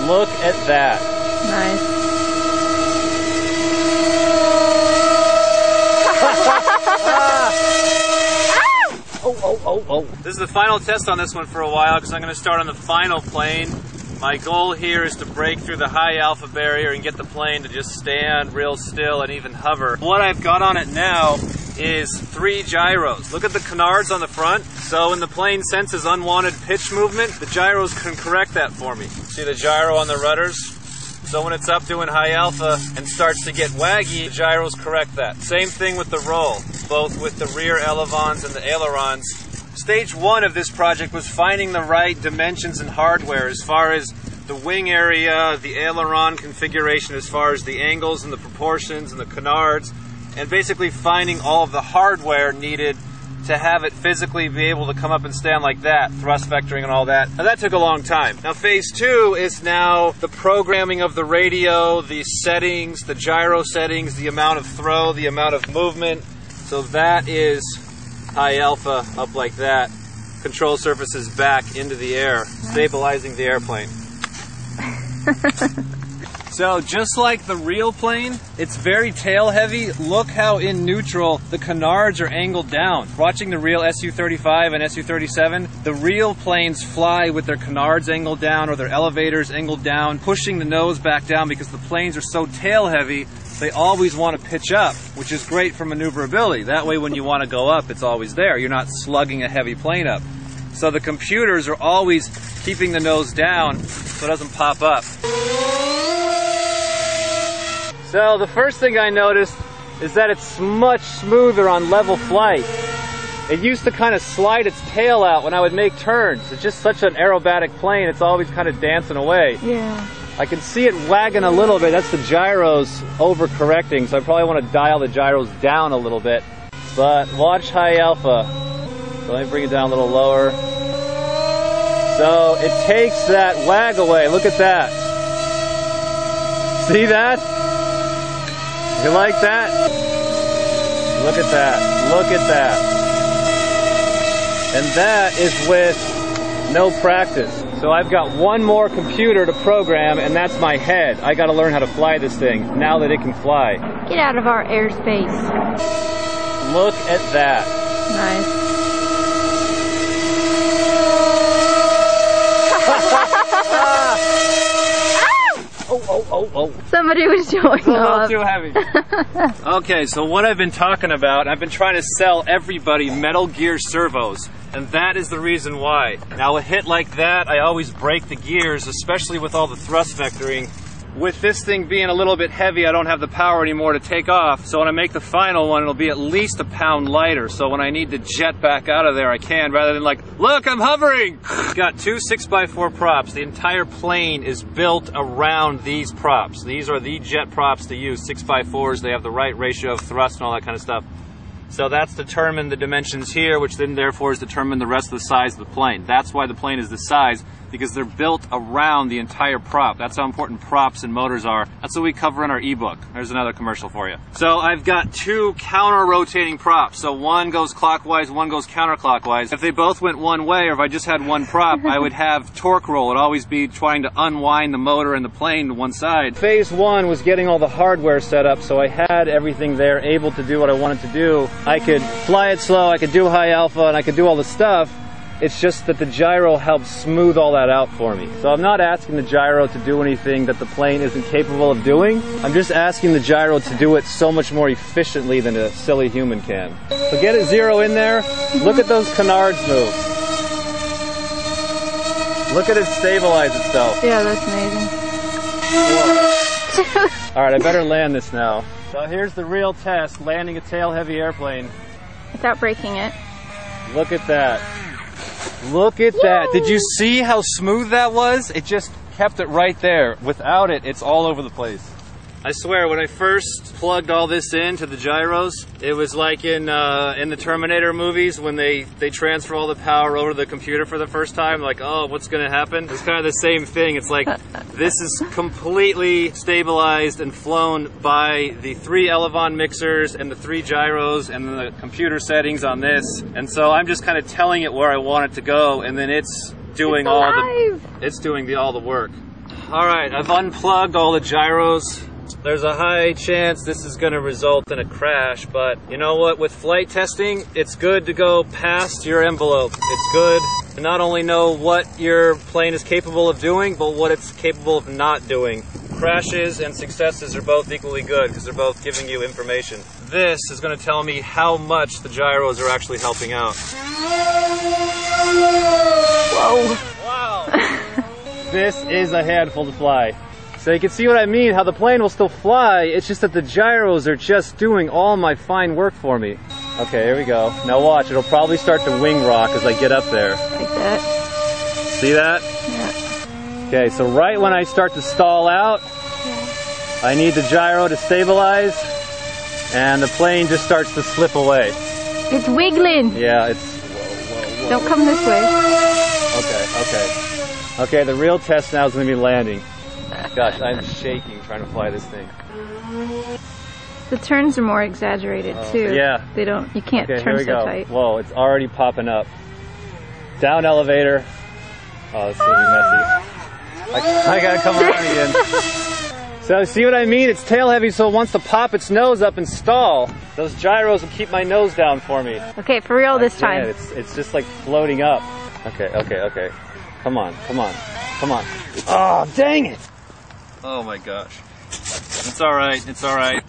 Look at that. Nice. Oh. This is the final test on this one for a while because I'm going to start on the final plane. My goal here is to break through the high alpha barrier and get the plane to just stand real still and even hover. What I've got on it now is 3 gyros. Look at the canards on the front. So when the plane senses unwanted pitch movement, the gyros can correct that for me. See the gyro on the rudders? So when it's up doing high alpha and starts to get waggy, the gyros correct that. Same thing with the roll, both with the rear elevons and the ailerons. Stage 1 of this project was finding the right dimensions and hardware as far as the wing area, the aileron configuration, as far as the angles and the proportions and the canards, and basically finding all of the hardware needed to have it physically be able to come up and stand like that, thrust vectoring and all that. Now that took a long time. Now phase 2 is now the programming of the radio, the settings, the gyro settings, the amount of throw, the amount of movement. So that is high alpha up like that. Control surfaces back into the air, stabilizing the airplane. So just like the real plane, it's very tail heavy. Look how in neutral the canards are angled down. Watching the real Su-35 and Su-37, the real planes fly with their canards angled down or their elevators angled down, pushing the nose back down because the planes are so tail heavy. They always want to pitch up, which is great for maneuverability. That way when you want to go up, it's always there. You're not slugging a heavy plane up. So the computers are always keeping the nose down so it doesn't pop up. So the first thing I noticed is that it's much smoother on level flight. It used to kind of slide its tail out when I would make turns. It's just such an aerobatic plane, it's always kind of dancing away. Yeah. I can see it wagging a little bit. That's the gyros overcorrecting, so I probably want to dial the gyros down a little bit. But watch high alpha. So let me bring it down a little lower. So it takes that wag away. Look at that. See that? You like that? Look at that. Look at that. And that is with no practice. So I've got one more computer to program, and that's my head. I got to learn how to fly this thing now that it can fly. Get out of our airspace. Look at that. Nice. Oh. Somebody was showing It's a little off. too heavy. Okay, so what I've been talking about, I've been trying to sell everybody Metal Gear servos, and that is the reason why. Now a hit like that, I always break the gears, especially with all the thrust vectoring. With this thing being a little bit heavy, I don't have the power anymore to take off, so when I make the final one, it'll be at least a pound lighter, so when I need to jet back out of there, I can, rather than like, look, I'm hovering! Got 2 6x4 props. The entire plane is built around these props. These are the jet props to use, 6x4s. They have the right ratio of thrust and all that kind of stuff. So that's determined the dimensions here, which then therefore has determined the rest of the size of the plane. That's why the plane is this size, because they're built around the entire prop. That's how important props and motors are. That's what we cover in our ebook. There's another commercial for you. So I've got 2 counter-rotating props. So one goes clockwise, one goes counterclockwise. If they both went one way, or if I just had one prop, I would have torque roll. It'd always be trying to unwind the motor and the plane to one side. Phase 1 was getting all the hardware set up, so I had everything there, able to do what I wanted to do. I could fly it slow, I could do high alpha, and I could do all the stuff. It's just that the gyro helps smooth all that out for me. So I'm not asking the gyro to do anything that the plane isn't capable of doing. I'm just asking the gyro to do it so much more efficiently than a silly human can. So get it 0 in there. Look at those canards move. Look at it stabilize itself. Yeah, that's amazing. All right, I better land this now. So here's the real test, landing a tail-heavy airplane. Without breaking it. Look at that. Look at that. Did you see how smooth that was? It just kept it right there. Without it, it's all over the place. I swear, when I first plugged all this into the gyros, it was like in the Terminator movies when they transfer all the power over to the computer for the first time. Like, oh, what's going to happen? It's kind of the same thing. It's like this is completely stabilized and flown by the 3 elevon mixers and the 3 gyros and the computer settings on this. And so I'm just kind of telling it where I want it to go, and then it's doing all the work. Alright, I've unplugged all the gyros. There's a high chance this is going to result in a crash, but you know what? With flight testing, it's good to go past your envelope. It's good to not only know what your plane is capable of doing, but what it's capable of not doing. Crashes and successes are both equally good because they're both giving you information. This is going to tell me how much the gyros are actually helping out. Whoa. Wow! This is a handful to fly. So you can see what I mean, how the plane will still fly, it's just that the gyros are just doing all my fine work for me. Okay, here we go. Now watch, it'll probably start to wing rock as I get up there. Like that? See that? Yeah. Okay, so right when I start to stall out, I need the gyro to stabilize, and the plane just starts to slip away. It's wiggling. Yeah, it's... Whoa. Don't come this way. Okay. Okay, the real test now is going to be landing. Gosh, I'm shaking trying to fly this thing. The turns are more exaggerated too. Yeah. They don't. You can't Okay, turn here we so go. tight. Whoa, it's already popping up. Down elevator. Oh, this is gonna be messy. I gotta come around again. So see what I mean? It's tail heavy, so it wants to pop its nose up and stall. Those gyros will keep my nose down for me. Okay, for real this time. It's just like floating up. Okay. Come on. Oh, dang it! Oh my gosh. It's alright.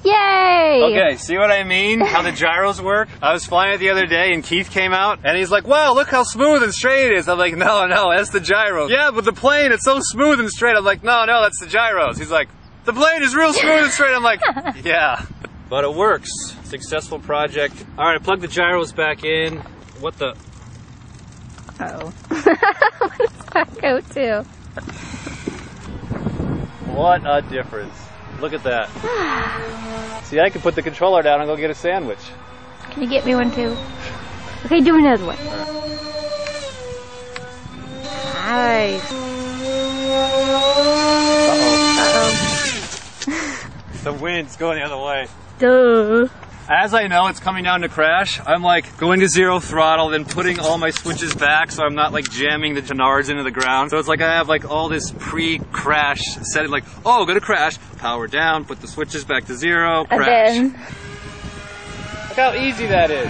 Yay! Okay, see what I mean? How the gyros work? I was flying it the other day and Keith came out and he's like, wow, look how smooth and straight it is. I'm like, no, that's the gyros. Yeah, but the plane, it's so smooth and straight. I'm like, no, that's the gyros. He's like, the plane is real smooth and straight. I'm like, yeah. But it works. Successful project. Alright, I plugged the gyros back in. What the? Uh-oh. Where does that go to? What a difference. Look at that. See, I can put the controller down and go get a sandwich. Can you get me one too? Okay, do another one. Nice. Uh-oh. The wind's going the other way. Duh. As I know it's coming down to crash, I'm like going to 0 throttle, then putting all my switches back so I'm not like jamming the canards into the ground. So it's like I have like all this pre-crash setting, like, oh, gonna crash, power down, put the switches back to 0, crash. And then... Look how easy that is.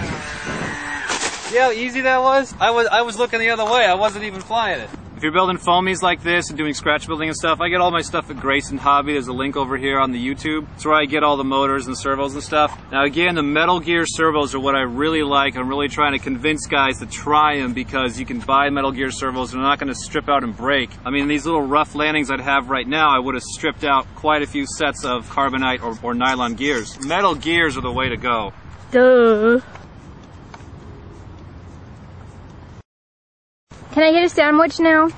See how easy that was? I was looking the other way, I wasn't even flying it. If you're building foamies like this and doing scratch building and stuff, I get all my stuff at Grayson Hobby. There's a link over here on the YouTube. It's where I get all the motors and servos and stuff. Now again, the Metal Gear servos are what I really like. I'm really trying to convince guys to try them because you can buy Metal Gear servos and they're not going to strip out and break. I mean, these little rough landings I'd have right now, I would have stripped out quite a few sets of carbonite or nylon gears. Metal gears are the way to go. Duh. Can I get a sandwich now?